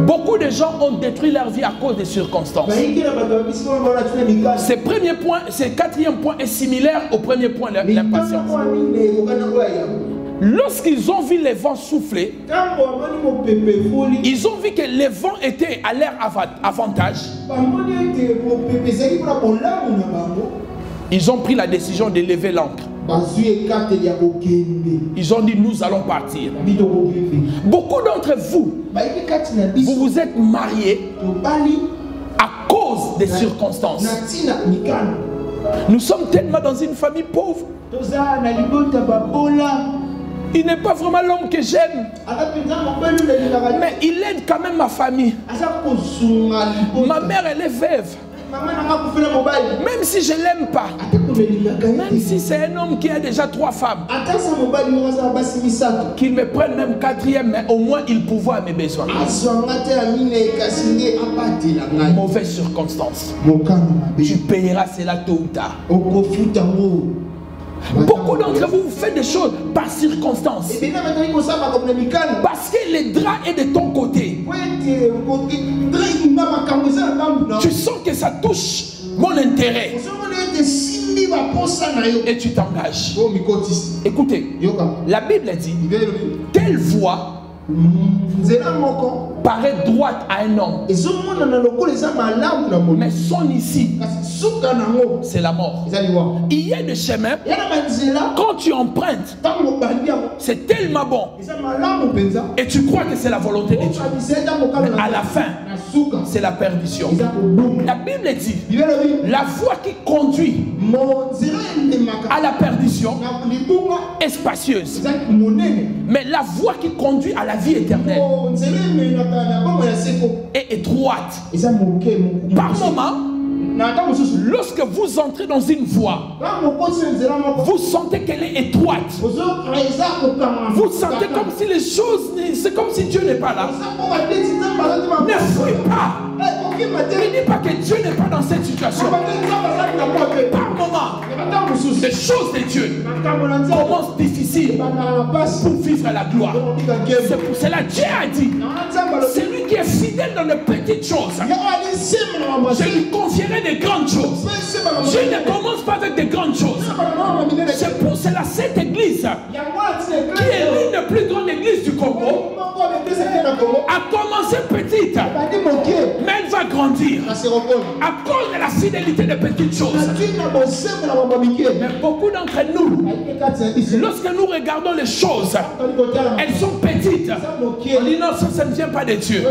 Beaucoup de gens ont détruit leur vie à cause des circonstances. Ce premier point, ce 4e point est similaire au premier point, l'impatience. Lorsqu'ils ont vu les vents souffler, ils ont vu que les vents étaient à leur avantage. Ils ont pris la décision de lever l'ancre. Ils ont dit nous allons partir. Beaucoup d'entre vous, vous vous êtes mariés à cause des circonstances. Nous sommes tellement dans une famille pauvre. Il n'est pas vraiment l'homme que j'aime, mais il aide quand même ma famille. Ma mère, elle est veuve. Même si je ne l'aime pas, même si c'est un homme qui a déjà 3 femmes, qu'il me prenne même 4e, mais au moins il pourvoit à mes besoins. Mauvaise circonstance. Tu payeras cela tôt ou tard. Beaucoup d'entre vous, vous faites des choses par circonstance. Parce que le drap est de ton côté. Tu sens que ça touche mon intérêt. Et tu t'engages. Écoutez, la Bible dit, telle voie paraît droite à un homme, mais son issue, c'est la mort. Il y a des chemins, quand tu empruntes, c'est tellement bon, et tu crois que c'est la volonté de Dieu, mais à la fin, c'est la perdition. La Bible dit, la voie qui conduit à la perdition est spacieuse, mais la voie qui conduit à la vie éternelle est étroite. Par moment, lorsque vous entrez dans une voie, vous sentez qu'elle est étroite. Vous sentez comme si les choses, c'est comme si Dieu n'est pas là. Ne fuis pas. Ne dis pas que Dieu n'est pas dans cette situation. Par moment, Les choses de Dieu commencent difficiles pour vivre la gloire. C'est pour cela que Dieu a dit, celui qui est fidèle dans les petites choses, je lui confierai des grandes choses. Je ne commence pas avec des grandes choses. C'est pour cela cette église, qui est l'une des plus grandes églises du Congo, a commencé petite, mais elle va grandir à cause de la fidélité des petites choses. Mais beaucoup d'entre nous, lorsque nous regardons les choses, elles sont petites. On dit non, ça ne vient pas de Dieu.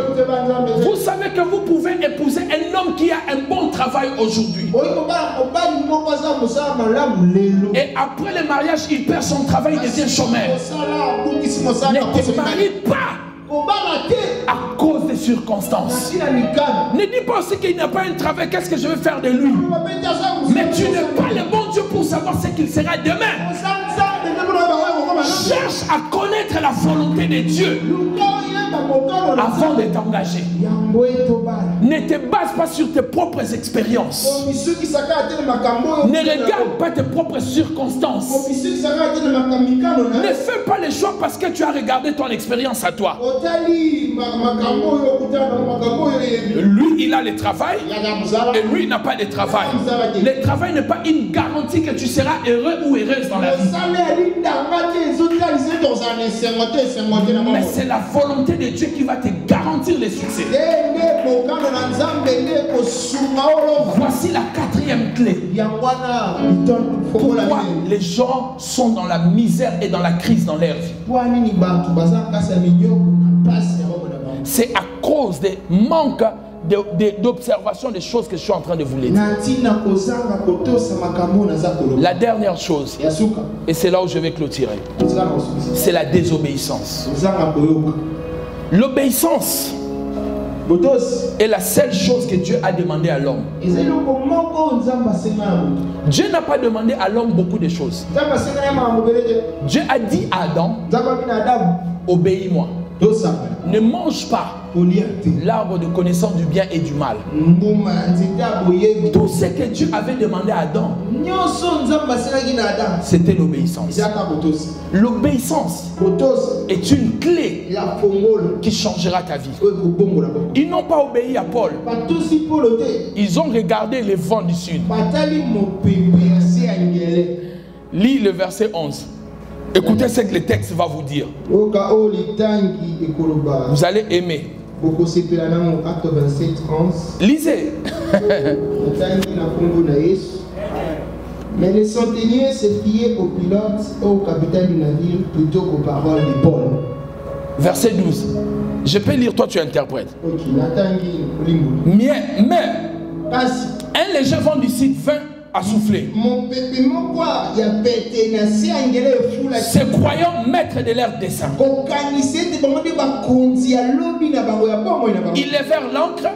Vous savez que vous pouvez épouser un homme qui a un bon travail aujourd'hui. Et après le mariage, il perd son travail, il devient chômeur. Ne te marie pas à cause des circonstances. Ne dis pas aussi qu'il n'a pas un travail, qu'est-ce que je vais faire de lui? Mais tu n'es pas le bon Dieu pour savoir ce qu'il sera demain. Cherche à connaître la volonté de Dieu avant de t'engager. Ne te base pas sur tes propres expériences. Ne regarde pas tes propres circonstances. Ne fais pas les choix parce que tu as regardé ton expérience à toi. Lui, il a le travail et lui, il n'a pas de travail. Le travail n'est pas une garantie que tu seras heureux ou heureuse dans la vie. Mais c'est la volonté de Dieu qui va te garantir le succès. Voici la quatrième clé. Pourquoi les gens sont dans la misère et dans la crise dans leur vie? C'est à cause des manques d'observation des choses que je suis en train de vous dire. La dernière chose, et c'est là où je vais clôturer, c'est la désobéissance. L'obéissance est la seule chose que Dieu a demandé à l'homme. Dieu n'a pas demandé à l'homme beaucoup de choses. Dieu a dit à Adam, obéis-moi. Ne mange pas l'arbre de connaissance du bien et du mal. Tout ce que Dieu avait demandé à Adam, c'était l'obéissance. L'obéissance est une clé qui changera ta vie. Ils n'ont pas obéi à Paul. Ils ont regardé les vents du sud. Lis le verset 11. Écoutez ce que le texte va vous dire. Vous allez aimer. Lisez. Mais les centeniers se fiaient au pilote, au capitaine du navire, plutôt qu'aux paroles de Paul. Verset 12. Je peux lire, toi tu interprètes. Mais un léger vent du sud vint à souffler. Ces croyants maîtres de leur dessein, ils levèrent l'ancre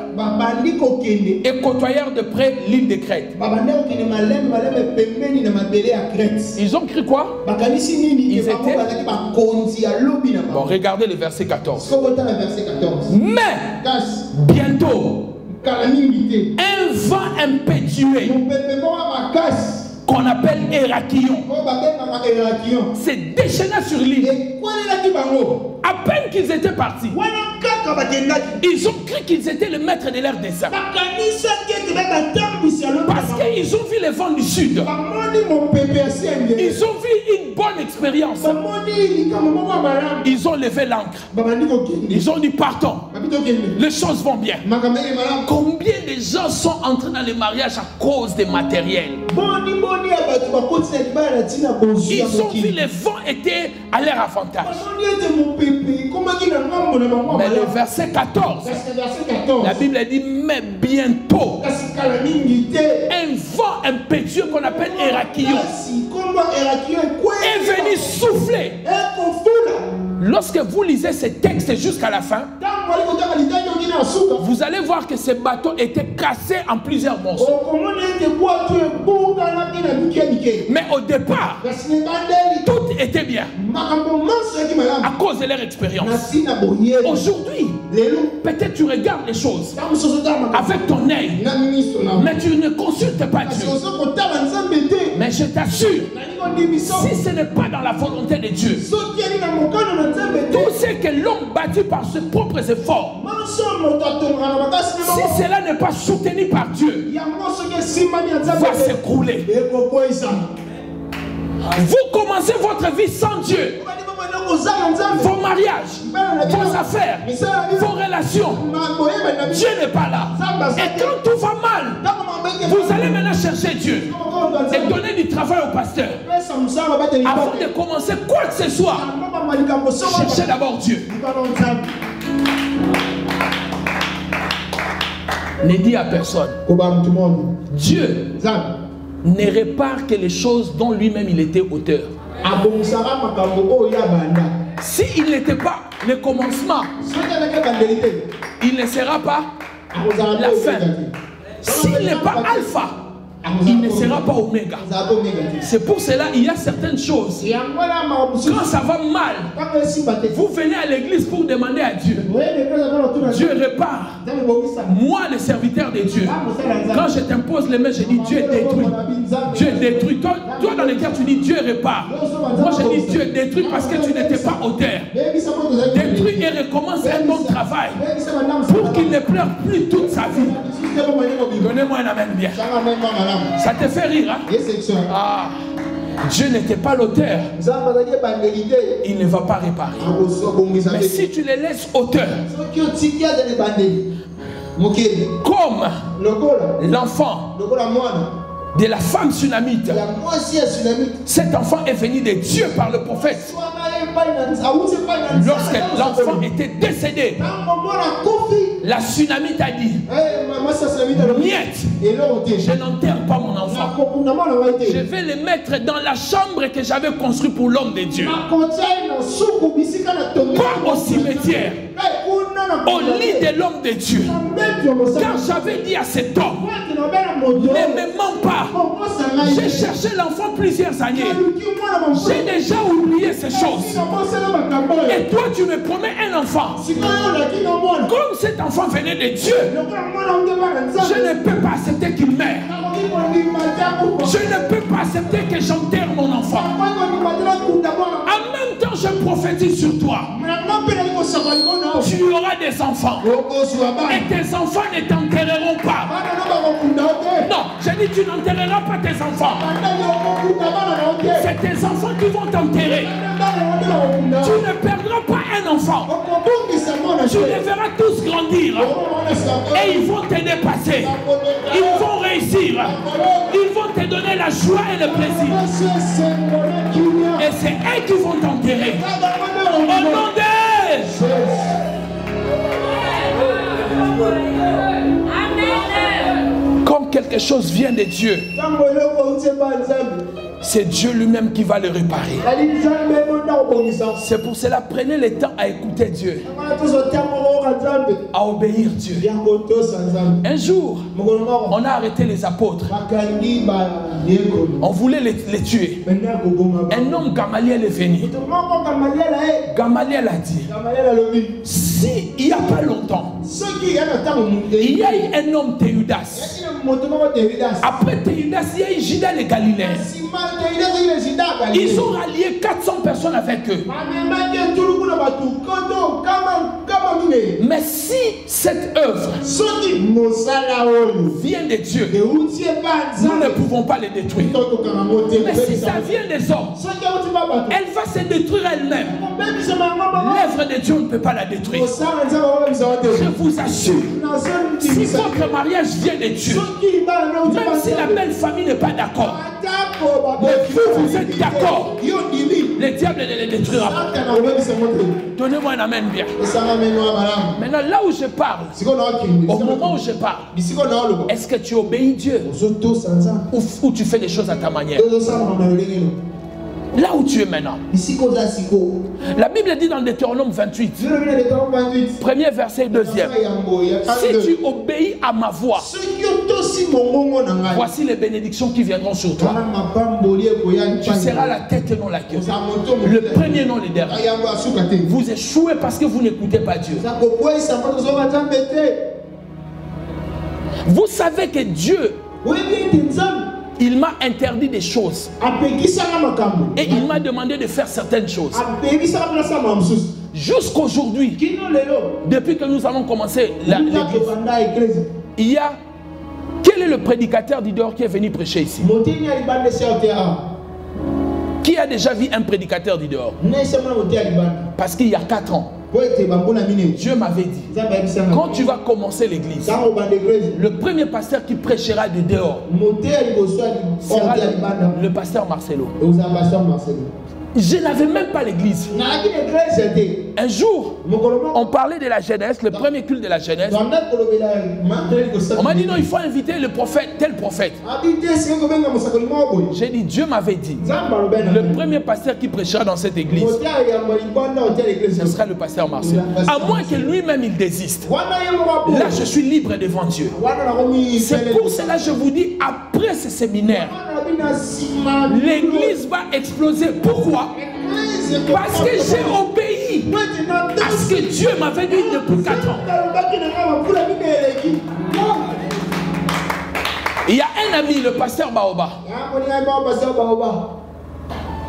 et côtoyèrent de près l'île de Crète. Ils ont cru quoi? Ils étaient... Bon, regardez le verset 14. Mais bientôt, un vent impétueux qu'on appelle Héraklion s'est déchaîné sur l'île. À peine qu'ils étaient partis, ils ont cru qu'ils étaient les maîtres de leur dessein. Parce qu'ils ont vu les vents du sud. Ils ont vu une bonne expérience. Ils ont levé l'ancre. Ils ont dit partons. Les choses vont bien. Combien de gens sont entrés dans le mariage à cause des matériels? Ils ont vu les vents étaient à leur avantage. Mais le verset 14, la Bible dit mais bientôt un vent impétueux qu'on appelle Héraklion est venu souffler. Lorsque vous lisez ces textes jusqu'à la fin, vous allez voir que ces bateaux étaient cassés en plusieurs morceaux. Mais au départ, tout était bien à cause de leur expérience. Aujourd'hui, peut-être tu regardes les choses avec ton œil, mais tu ne consultes pas Dieu. Mais Mais je t'assure, si ce n'est pas dans la volonté de Dieu, tout ce que l'homme bâtit par ses propres efforts, si cela n'est pas soutenu par Dieu, va s'écrouler. Vous commencez votre vie sans Dieu. Vos mariages, vos affaires, vos relations, Dieu n'est pas là. Et quand tout va mal, vous allez maintenant chercher Dieu et donner du travail au pasteur. Avant de commencer quoi que ce soit, cherchez d'abord Dieu. Ne dis à personne. Dieu ne répare que les choses dont lui-même il était auteur. S'il n'était pas le commencement, il ne sera pas la fin. S'il n'est pas alpha, il ne sera pas oméga. C'est pour cela qu'il y a certaines choses. Quand ça va mal, vous venez à l'église pour demander à Dieu. Dieu répare. Moi, le serviteur de Dieu, quand je t'impose les mains, je dis Dieu détruit. Dieu détruit. Toi dans le cœur, tu dis Dieu répare. Moi, je dis Dieu détruit parce que tu n'étais pas auteur. Détruis et recommence un bon travail pour qu'il ne pleure plus toute sa vie. Donnez-moi un amen bien. Ça te fait rire, hein? Ah, Dieu n'était pas l'auteur. Il ne va pas réparer. Mais si tu les laisses auteurs, comme l'enfant de la femme sunamite, cet enfant est venu de Dieu par le prophète. Lorsque l'enfant était décédé, la Sunamite a dit: Niet, je n'enterre pas mon enfant. Je vais le mettre dans la chambre que j'avais construite pour l'homme de Dieu. Pas au cimetière, au lit de l'homme de Dieu. Car j'avais dit à cet homme: ne me mens pas. J'ai cherché l'enfant plusieurs années. J'ai déjà oublié ces choses. Et toi, tu me promets un enfant. Comme cet enfant venait de Dieu, je ne peux pas accepter qu'il meure. Je ne peux pas accepter que j'enterre mon enfant. En même temps, je prophétise sur toi. Tu auras des enfants. Et tes enfants ne t'enterreront pas. Non, j'ai dit tu n'enterreras pas tes enfants. C'est tes enfants qui vont t'enterrer. Tu ne perdras pas un enfant. Tu les verras tous grandir. Et ils vont te dépasser. Ils vont réussir. Ils vont te donner la joie et le plaisir. Et c'est eux qui vont t'enterrer. Au nom de... Comme quelque chose vient de Dieu, c'est Dieu lui-même qui va le réparer. C'est pour cela, prenez le temps à écouter Dieu, à obéir Dieu. Un jour, on a arrêté les apôtres. On voulait les tuer. Un homme, Gamaliel, est venu. Gamaliel a dit: si il n'y a pas longtemps, il y a eu un homme Théudas. Après Théudas, il y a eu Judas le Galiléen. Ils ont rallié 400 personnes avec eux. Mais si cette œuvre vient de Dieu, nous ne pouvons pas les détruire. Mais si ça vient des hommes, elle va se détruire elle-même. L'œuvre de Dieu, on ne peut pas la détruire. Je vous assure, si votre mariage vient de Dieu, même si la belle famille n'est pas d'accord, vous êtes d'accord, le diable ne les détruira pas. Donnez-moi un amen bien. Maintenant, là où je parle, au moment où je parle, est-ce que tu obéis Dieu ou tu fais les choses à ta manière? Là où tu es maintenant. La Bible dit dans Deutéronome 28, premier verset, deuxième: si tu obéis à ma voix, voici les bénédictions qui viendront sur toi. Tu seras la tête et non la queue. Le premier, non le dernier. Vous échouez parce que vous n'écoutez pas Dieu. Vous savez que Dieu il m'a interdit des choses. Et il m'a demandé de faire certaines choses. Jusqu'aujourd'hui, depuis que nous avons commencé l'église, il y a... Quel est le prédicateur d'Idor qui est venu prêcher ici? Qui a déjà vu un prédicateur d'Idor? Parce qu'il y a 4 ans, Dieu m'avait dit, quand tu vas commencer l'église, le premier pasteur qui prêchera de dehors sera le pasteur Marcelo. Je n'avais même pas l'église. Un jour, on parlait de la jeunesse, le premier culte de la jeunesse. On m'a dit non, il faut inviter le prophète, tel prophète. J'ai dit, Dieu m'avait dit, le premier pasteur qui prêchera dans cette église, ce sera le pasteur Marcel. À moins que lui-même il désiste. Là, je suis libre devant Dieu. C'est pour cela que je vous dis, après ce séminaire, l'église va exploser. Pourquoi? Parce que j'ai obéi à ce que Dieu m'avait dit depuis 4 ans. Il y a un ami, le pasteur Baoba.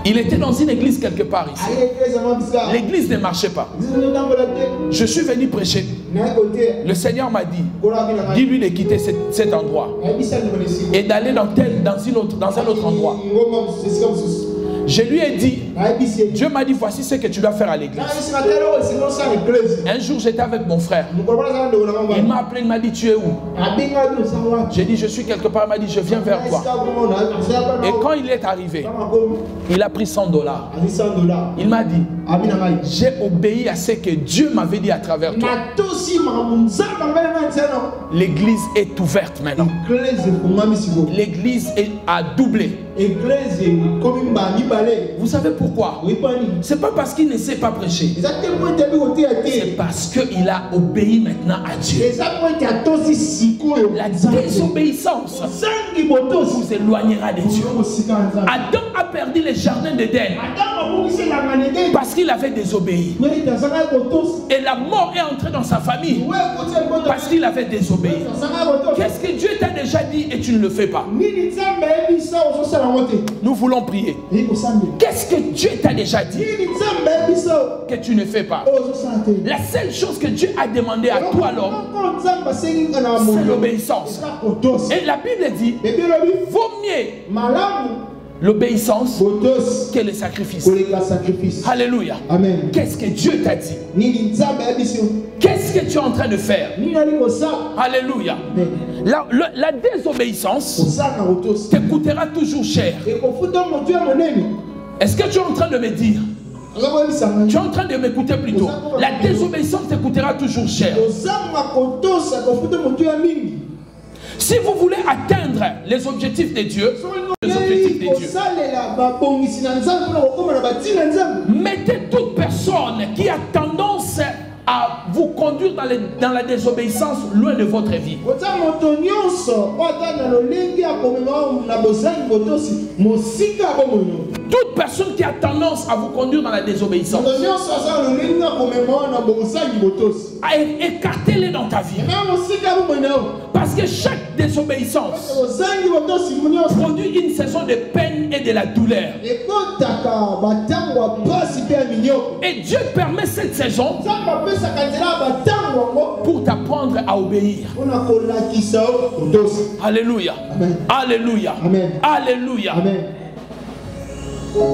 Il était dans une église quelque part ici. L'église ne marchait pas. Je suis venu prêcher. Le Seigneur m'a dit, dis-lui de quitter cet endroit et d'aller dans un autre endroit. Je lui ai dit, Dieu m'a dit, voici ce que tu dois faire à l'église. Un jour, j'étais avec mon frère. Il m'a appelé, il m'a dit, tu es où? J'ai dit, je suis quelque part. Il m'a dit, je viens vers toi. Et quand il est arrivé, il a pris $100. Il m'a dit, j'ai obéi à ce que Dieu m'avait dit à travers toi. L'église est ouverte maintenant. L'église a doublé. Vous savez pourquoi? C'est pas parce qu'il ne sait pas prêcher. C'est parce qu'il a obéi maintenant à Dieu. La désobéissance vous éloignera de Dieu. Adam a perdu les jardins d'Éden parce qu'il avait désobéi. Et la mort est entrée dans sa famille parce qu'il avait désobéi. Qu'est-ce que Dieu t'a déjà dit et tu ne le fais pas? Nous voulons prier. Qu'est-ce que Dieu t'a déjà dit que tu ne fais pas? La seule chose que Dieu a demandé à toi, l'homme, c'est l'obéissance. Et la Bible dit, vaut mieux l'obéissance que le sacrifice. Alléluia. Qu'est-ce que Dieu t'a dit? Qu'est-ce que tu es en train de faire? Alléluia. La désobéissance te coûtera toujours cher. Est-ce que tu es en train de me dire? Tu es en train de m'écouter plutôt. La désobéissance te coûtera toujours cher. Si vous voulez atteindre les objectifs de Dieu, mettez toute personne qui a tendance à vous conduire dans la désobéissance loin de votre vie. Toute personne qui a tendance à vous conduire dans la désobéissance, écartez-les dans ta vie. Parce que chaque désobéissance produit une saison de peine et de la douleur. Et Dieu permet cette saison pour t'apprendre à obéir. Alléluia. Alléluia. Alléluia.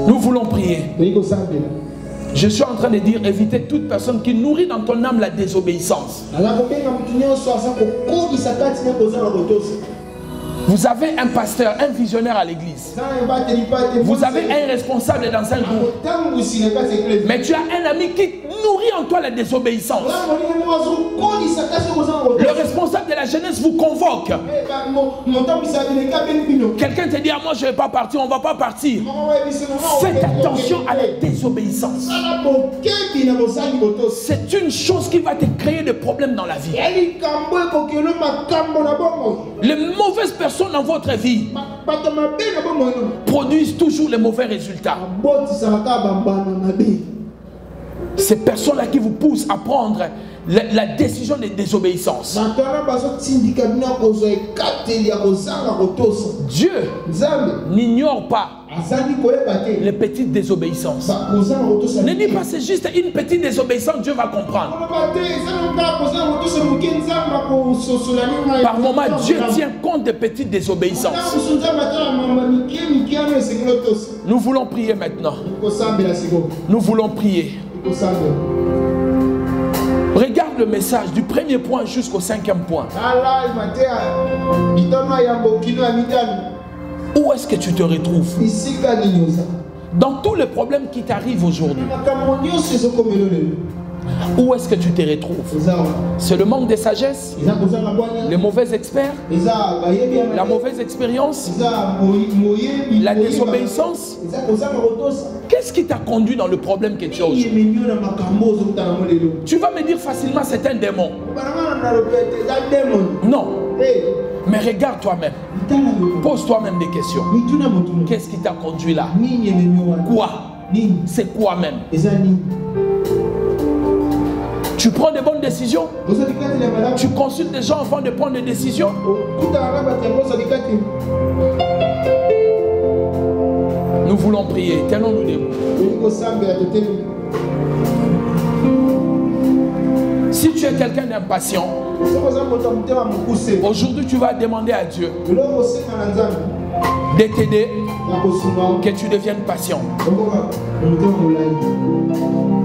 Nous voulons prier. Je suis en train de dire, évitez toute personne qui nourrit dans ton âme la désobéissance. Vous avez un pasteur, un visionnaire à l'église. Vous avez un responsable dans un groupe. Mais tu as un ami qui nourrit en toi la désobéissance. Le responsable de la jeunesse vous convoque. Quelqu'un te dit, ah, moi je ne vais pas partir, on ne va pas partir. Faites attention à la désobéissance. C'est une chose qui va te créer des problèmes dans la vie. Les mauvaises personnes dans votre vie produisent toujours les mauvais résultats. Ces personnes-là qui vous poussent à prendre la décision de désobéissance. Dieu n'ignore pas les petites désobéissances. Ne dis pas c'est juste une petite désobéissance, Dieu va comprendre. Par moment, Dieu tient compte des petites désobéissances. Nous voulons prier maintenant. Nous voulons prier. Regarde le message du premier point jusqu'au 5e point. Où est-ce que tu te retrouves? Dans tous les problèmes qui t'arrivent aujourd'hui. Où est-ce que tu te retrouves? C'est le manque de sagesse, les mauvais experts, la mauvaise expérience, la désobéissance. Qu'est-ce qui t'a conduit dans le problème que tu as aujourd'hui? Tu vas me dire facilement c'est un démon. Non. Mais regarde toi-même. Pose toi-même des questions. Qu'est-ce qui t'a conduit là? Quoi? C'est quoi même? Tu prends de bonnes décisions? Tu consultes des gens avant de prendre des décisions? Nous voulons prier. Tenons-nous debout. Si tu es quelqu'un d'impatient, aujourd'hui tu vas demander à Dieu de t'aider, que tu deviennes patient.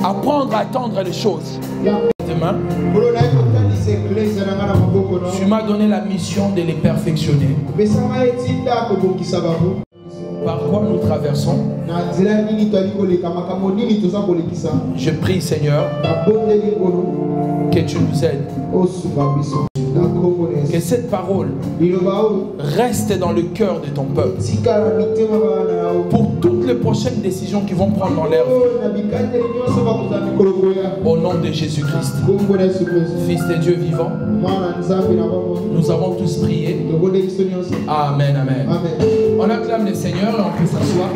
Apprendre à attendre les choses. Demain, tu m'as donné la mission de les perfectionner. Par quoi nous traversons? Je prie, Seigneur, que tu nous aides. Que cette parole reste dans le cœur de ton peuple. Pour toutes les prochaines décisions qu'ils vont prendre dans leur vie. Au nom de Jésus-Christ, Fils de Dieu vivant, nous avons tous prié. Amen, amen. On acclame le Seigneur et on peut s'asseoir.